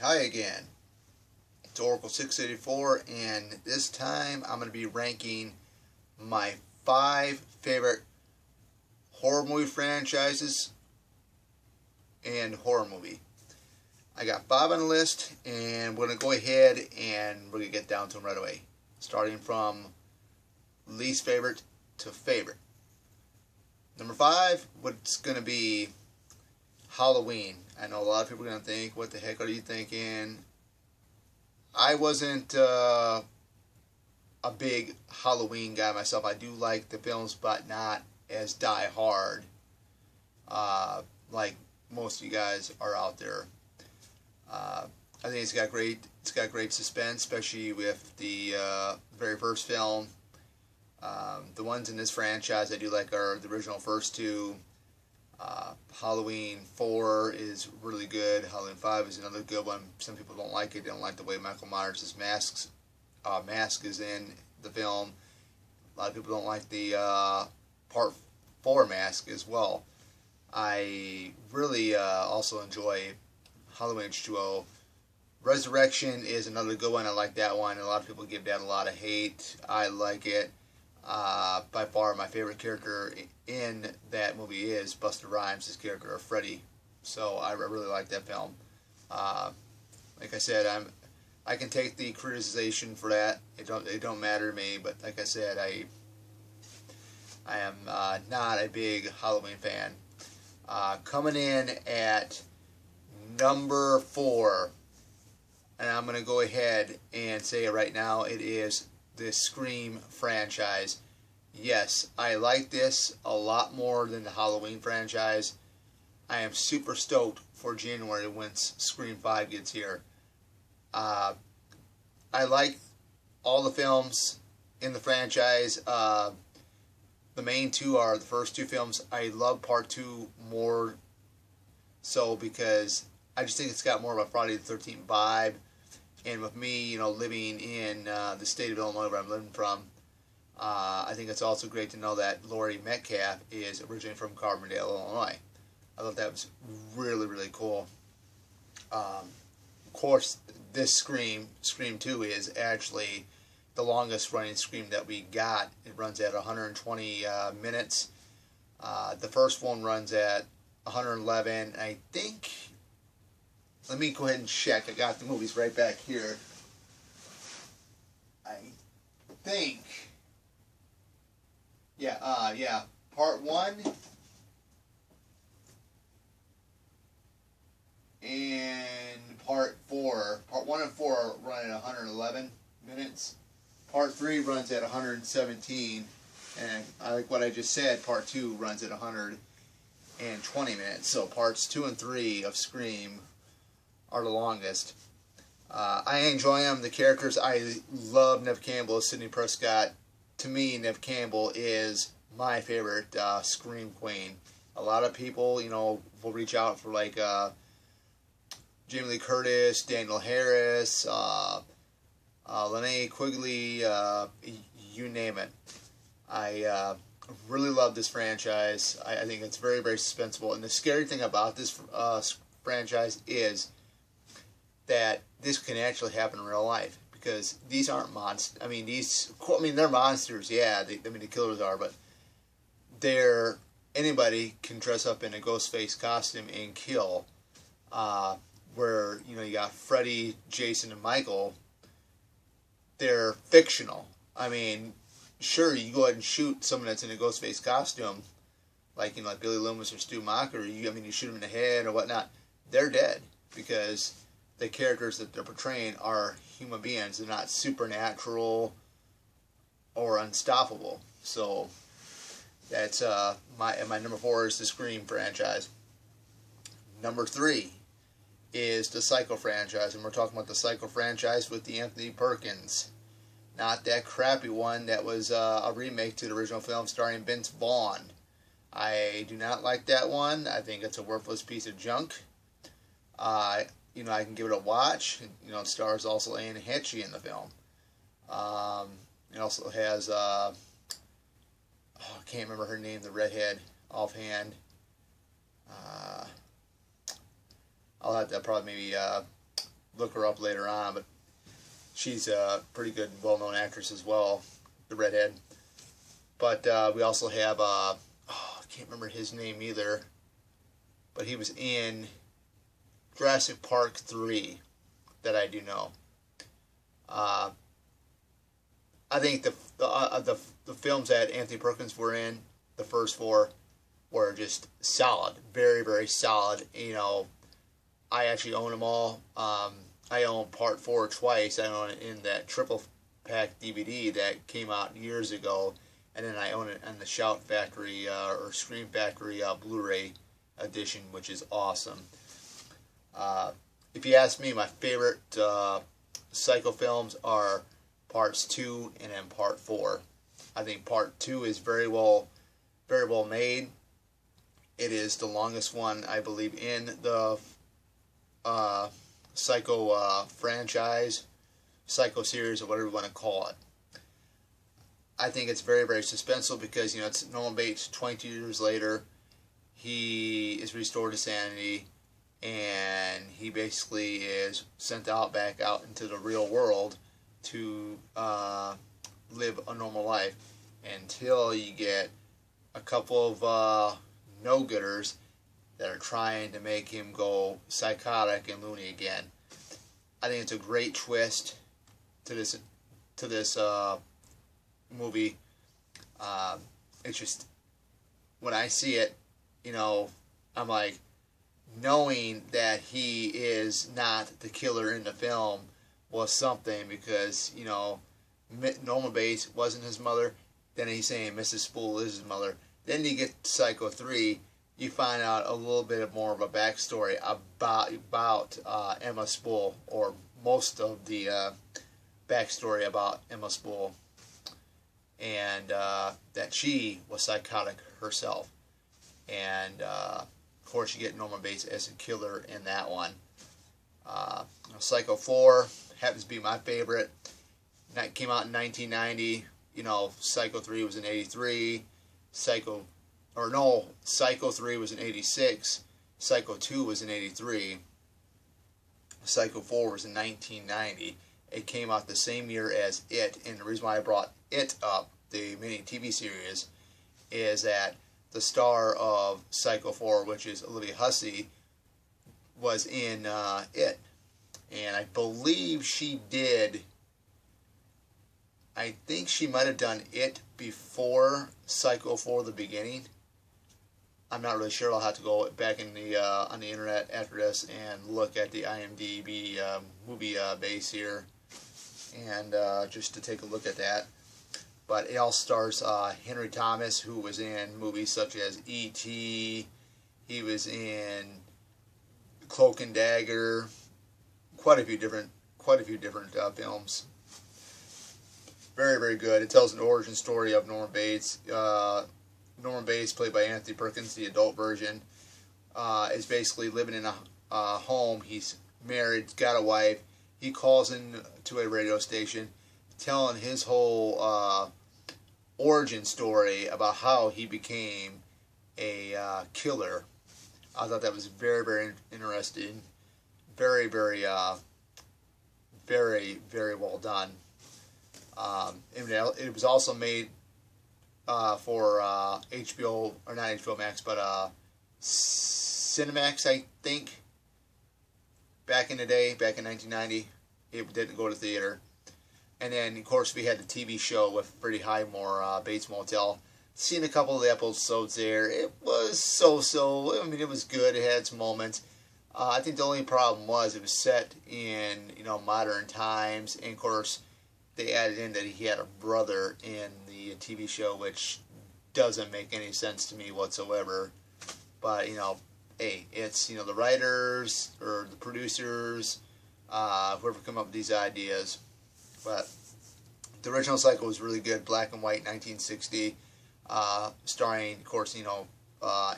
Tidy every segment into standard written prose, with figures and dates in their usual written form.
Hi again. It's Oracle 684, and this time I'm going to be ranking my 5 favorite horror movie franchises and horror movie. I got 5 on the list, and we're going to go ahead and we're going to get down to them right away. Starting from least favorite to favorite. Number 5, what's going to be Halloween. I know a lot of people are going to think, what the heck are you thinking? I wasn't a big Halloween guy myself. I do like the films, but not as die-hard like most of you guys are out there. I think it's got great suspense, especially with the very first film. The ones in this franchise I do like are the original first two. Halloween 4 is really good. Halloween 5 is another good one. Some people don't like it. They don't like the way Michael Myers' mask is in the film. A lot of people don't like the Part 4 mask as well. I really also enjoy Halloween H2o. Resurrection is another good one. I like that one. A lot of people give that a lot of hate. I like it. By far my favorite character in that movie is Busta Rhymes' character of Freddy. So I really like that film. Like I said, I can take the criticization for that. It don't matter to me. But like I said, I am not a big Halloween fan. Coming in at number 4, and I'm going to go ahead and say it right now, it is the Scream franchise. Yes, I like this a lot more than the Halloween franchise. I am super stoked for January once Scream 5 gets here. I like all the films in the franchise. The main two are the first 2 films. I love Part 2 more so because I just think it's got more of a Friday the 13th vibe. And with me, living in the state of Illinois where I'm living from, I think it's also great to know that Laurie Metcalf is originally from Carbondale, Illinois. I thought that was really, really cool. Of course, this Scream 2, is actually the longest running Scream that we got. It runs at 120 minutes. The first one runs at 111. I think... Let me go ahead and check. I got the movies right back here. I think... Yeah, Part 1 and Part 4. Part 1 and 4 run at 111 minutes. Part 3 runs at 117. And I like what I just said, Part 2 runs at 120 minutes. So Parts 2 and 3 of Scream are the longest. I enjoy them. The characters, I love Neve Campbell as Sidney Prescott. To me, Neve Campbell is my favorite Scream queen. A lot of people, will reach out for like Jamie Lee Curtis, Daniel Harris, Linnea Quigley, you name it. I really love this franchise. I think it's very, very suspenseful. And the scary thing about this franchise is that this can actually happen in real life, because these aren't monsters. I mean, they're monsters, yeah. The killers are, but anybody can dress up in a Ghostface costume and kill. Where you got Freddy, Jason, and Michael. They're fictional. I mean, sure, you go ahead and shoot someone that's in a Ghostface costume, like like Billy Loomis or Stu Macher. You shoot them in the head or whatnot. They're dead, because the characters that they're portraying are human beings. They're not supernatural or unstoppable. So that's my number 4 is the Scream franchise. Number 3 is the Psycho franchise, and we're talking about the Psycho franchise with the Anthony Perkins, not that crappy one that was a remake to the original film starring Vince Vaughn. I do not like that one. I think it's a worthless piece of junk. I can give it a watch. It stars also Anne Heche in the film. It also has, I can't remember her name, the redhead, offhand. I'll have to probably maybe look her up later on, but she's a pretty good, well-known actress as well, the redhead. But we also have, I can't remember his name either, but he was in Jurassic Park 3, that I do know. I think the films that Anthony Perkins were in, the first 4, were just solid, very, very solid. You know, I actually own them all. I own Part 4 twice. I own it in that triple pack DVD that came out years ago, and then I own it on the Shout Factory or Scream Factory Blu-ray edition, which is awesome. If you ask me, my favorite Psycho films are Parts 2 and then Part 4. I think Part 2 is very well made. It is the longest one, I believe, in the Psycho franchise, Psycho series, or whatever you want to call it. I think it's very, very suspenseful because, you know, it's Norman Bates 22 years later. He is restored to sanity, and he basically is sent back out into the real world to live a normal life until you get a couple of no-gooders that are trying to make him go psychotic and loony again. I think it's a great twist to this movie. It's just, when I see it, you know, I'm like, knowing that he is not the killer in the film was something, because, you know, Norman Bates wasn't his mother. Then he's saying Mrs. Spool is his mother. Then you get Psycho 3, you find out a little bit more of a backstory about Emma Spool, or most of the backstory about Emma Spool, and that she was psychotic herself. And of course, you get Norman Bates as a killer in that one. Psycho 4 happens to be my favorite. That came out in 1990. You know, Psycho 3 was in 83. Psycho 3 was in 86. Psycho 2 was in 83. Psycho 4 was in 1990. It came out the same year as It, and the reason why I brought It up, the mini TV series, is that the star of Psycho 4, which is Olivia Hussey, was in It. And I believe she did, I think she might have done It before Psycho 4 the beginning. I'm not really sure. I'll have to go back in the on the internet after this and look at the IMDb movie base here, and just to take a look at that. But it all stars Henry Thomas, who was in movies such as E.T. He was in Cloak and Dagger, quite a few different films. Very, very good. It tells an origin story of Norman Bates. Norman Bates, played by Anthony Perkins, the adult version, is basically living in a home. He's married, got a wife. He calls in to a radio station telling his whole origin story about how he became a killer. I thought that was very, very interesting. Very, very, very, very well done. It was also made for HBO, or not HBO Max, but Cinemax, I think. Back in the day, back in 1990, it didn't go to theater. And then, of course, we had the TV show with Freddie Highmore, Bates Motel. Seen a couple of the episodes there. It was so-so. I mean, it was good. It had some moments. I think the only problem was it was set in, you know, modern times. And, of course, they added in that he had a brother in the TV show, which doesn't make any sense to me whatsoever. But, you know, hey, it's, you know, the writers or the producers, whoever come up with these ideas. But the original Psycho was really good, black and white, 1960, starring, of course, you know,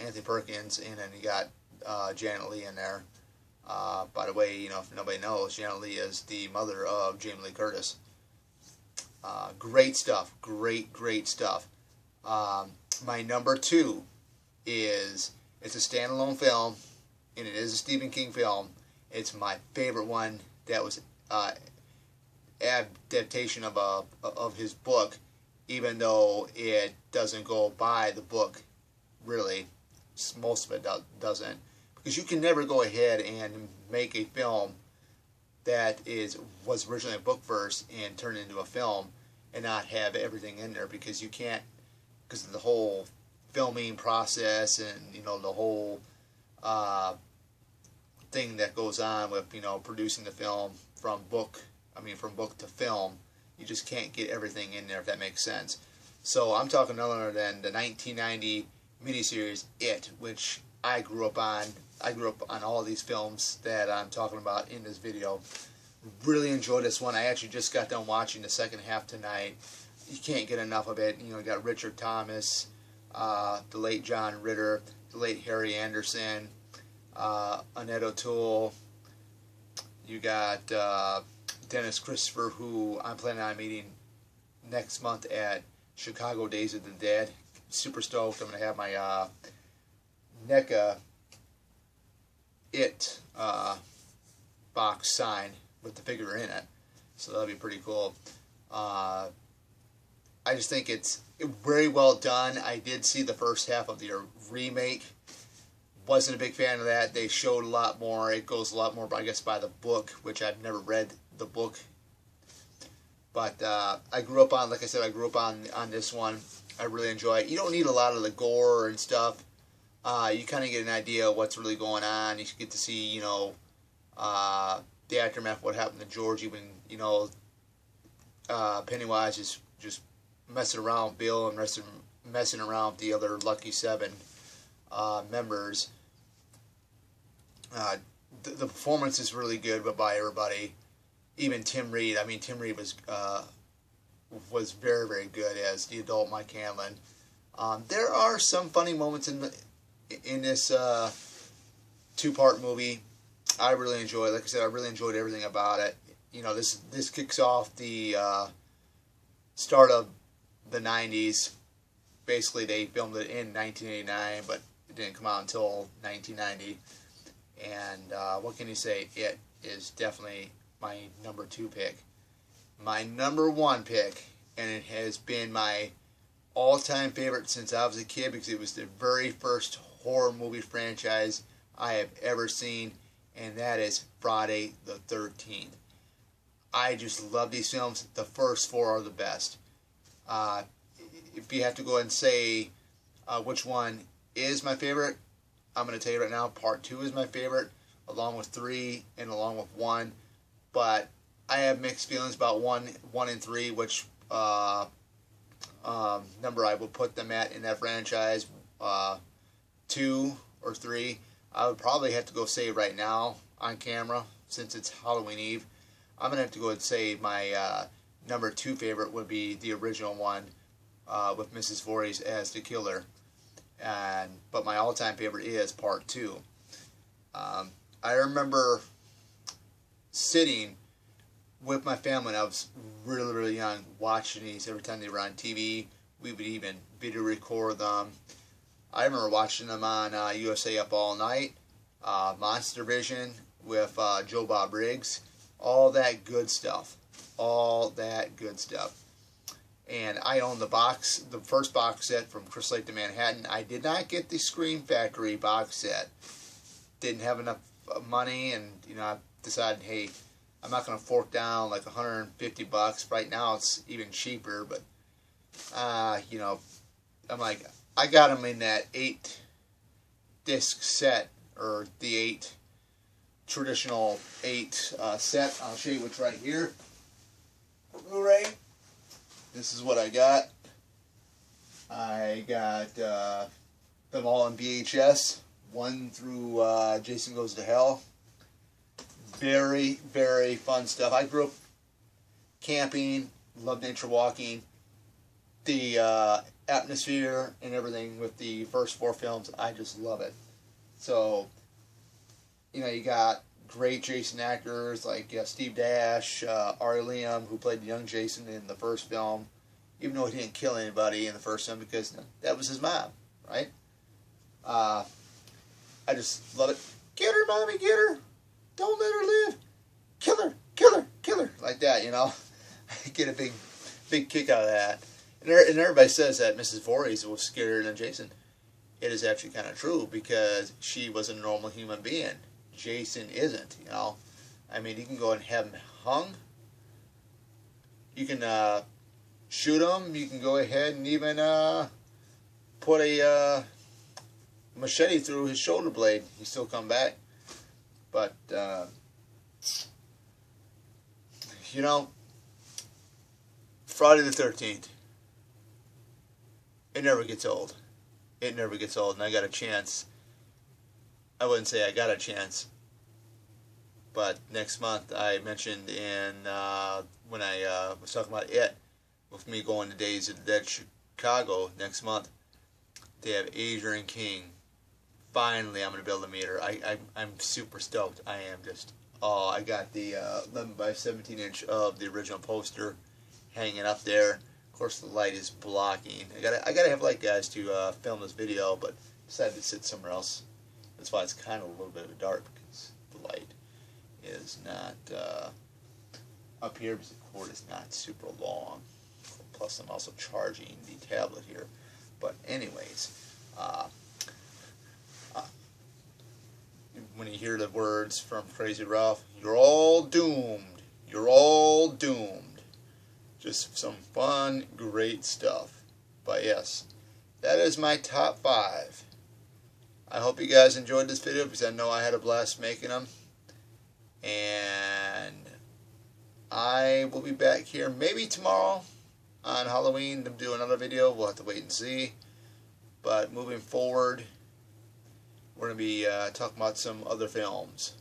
Anthony Perkins, and then you got Janet Leigh in there. By the way, you know, if nobody knows, Janet Leigh is the mother of Jamie Lee Curtis. Great stuff, great stuff. My number 2 is, it's a standalone film, and it is a Stephen King film. It's my favorite one, that was adaptation of his book, even though it doesn't go by the book, really. Most of it doesn't, because you can never go ahead and make a film that was originally a book verse and turn it into a film and not have everything in there, because you can't, because of the whole filming process and, you know, the whole thing that goes on with, you know, producing the film from book to film. You just can't get everything in there, if that makes sense. So I'm talking none other than the 1990 miniseries It, which I grew up on. I grew up on all these films that I'm talking about in this video. Really enjoyed this one. I actually just got done watching the second half tonight. You can't get enough of it. You know, you got Richard Thomas, the late John Ritter, the late Harry Anderson, Annette O'Toole. You got Dennis Christopher, who I'm planning on meeting next month at Chicago Days of the Dead. Super stoked. I'm going to have my NECA It box signed with the figure in it. So that'll be pretty cool. I just think it's very well done. I did see the first half of the remake. Wasn't a big fan of that. They showed a lot more. It goes a lot more, I guess, by the book, which I've never read the book. But I grew up on, like I said, I grew up on this one. I really enjoy it. You don't need a lot of the gore and stuff. You kind of get an idea of what's really going on. You get to see, you know, the aftermath, what happened to Georgie when, you know, Pennywise is just messing around with Bill and messing around with the other Lucky 7 members. The performance is really good by everybody. Even Tim Reed. I mean, Tim Reed was very, very good as the adult Mike Hanlon. There are some funny moments in this two-part movie. I really enjoyed it. Like I said, I really enjoyed everything about it. You know, this kicks off the start of the 90s. Basically, they filmed it in 1989, but it didn't come out until 1990. And what can you say? It is definitely my number 2 pick. My number 1 pick, and it has been my all-time favorite since I was a kid, because it was the very first horror movie franchise I have ever seen, and that is Friday the 13th. I just love these films. The first 4 are the best. If you have to go ahead and say which one is my favorite, I'm going to tell you right now, part 2 is my favorite, along with 3 and along with 1. But I have mixed feelings about 1 and 3, which number I would put them at in that franchise. 2 or 3. I would probably have to go say right now on camera, since it's Halloween Eve. I'm going to have to go and say my number 2 favorite would be the original one with Mrs. Voorhees as the killer. But my all-time favorite is part 2. I remember sitting with my family when I was really, really young, watching these every time they were on TV. We would even video record them. I remember watching them on USA Up All Night, Monster Vision with Joe Bob Briggs, all that good stuff. All that good stuff. And I own the first box set from Crystal Lake to Manhattan. I did not get the Scream Factory box set. Didn't have enough money, and you know, I decided, hey, I'm not going to fork down like $150. Right now it's even cheaper, but you know, I'm like, I got them in that 8-disc set, or the traditional 8 set. I'll show you what's right here. Blu-ray. This is what I got. I got them all on VHS, 1 through Jason Goes to Hell. Very, very fun stuff. I grew up camping, loved nature walking. The atmosphere and everything with the first 4 films, I just love it. So, you know, you got great Jason actors like Steve Dash, Ari Liam, who played the young Jason in the first film, even though he didn't kill anybody in the first film, because that was his mom, right? I just love it. Get her, mommy, get her. Don't let her live. Kill her. like that, you know. I get a big kick out of that. And everybody says that Mrs. Voorhees was scarier than Jason. It is actually kind of true because she was a normal human being. Jason isn't, you know. I mean, you can go and have him hung. You can shoot him. You can go ahead and even put a machete through his shoulder blade. He still come back. But, you know, Friday the 13th. It never gets old. It never gets old. And I got a chance. I wouldn't say I got a chance. But next month, I mentioned in when I was talking about it, with me going to Days of the Dead Chicago next month, they have Adrian King. Finally, I'm going to be able to meet her. I'm super stoked. I am just, oh, I got the 11 by 17 inch of the original poster hanging up there. Of course, the light is blocking. I gotta have light guys to film this video, but decided to sit somewhere else. That's why it's kind of a little bit of a dark, because the light is not up here because the cord is not super long. Plus, I'm also charging the tablet here. But anyways, when you hear the words from Crazy Ralph, you're all doomed. You're all doomed. Just some fun, great stuff. But yes, that is my top 5. I hope you guys enjoyed this video because I know I had a blast making them. And I will be back here maybe tomorrow on Halloween to do another video. We'll have to wait and see. But moving forward, we're going to be talking about some other films.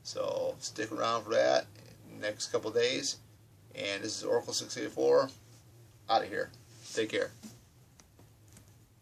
So stick around for that in the next couple days. And this is Oracle 684 out of here. Take care.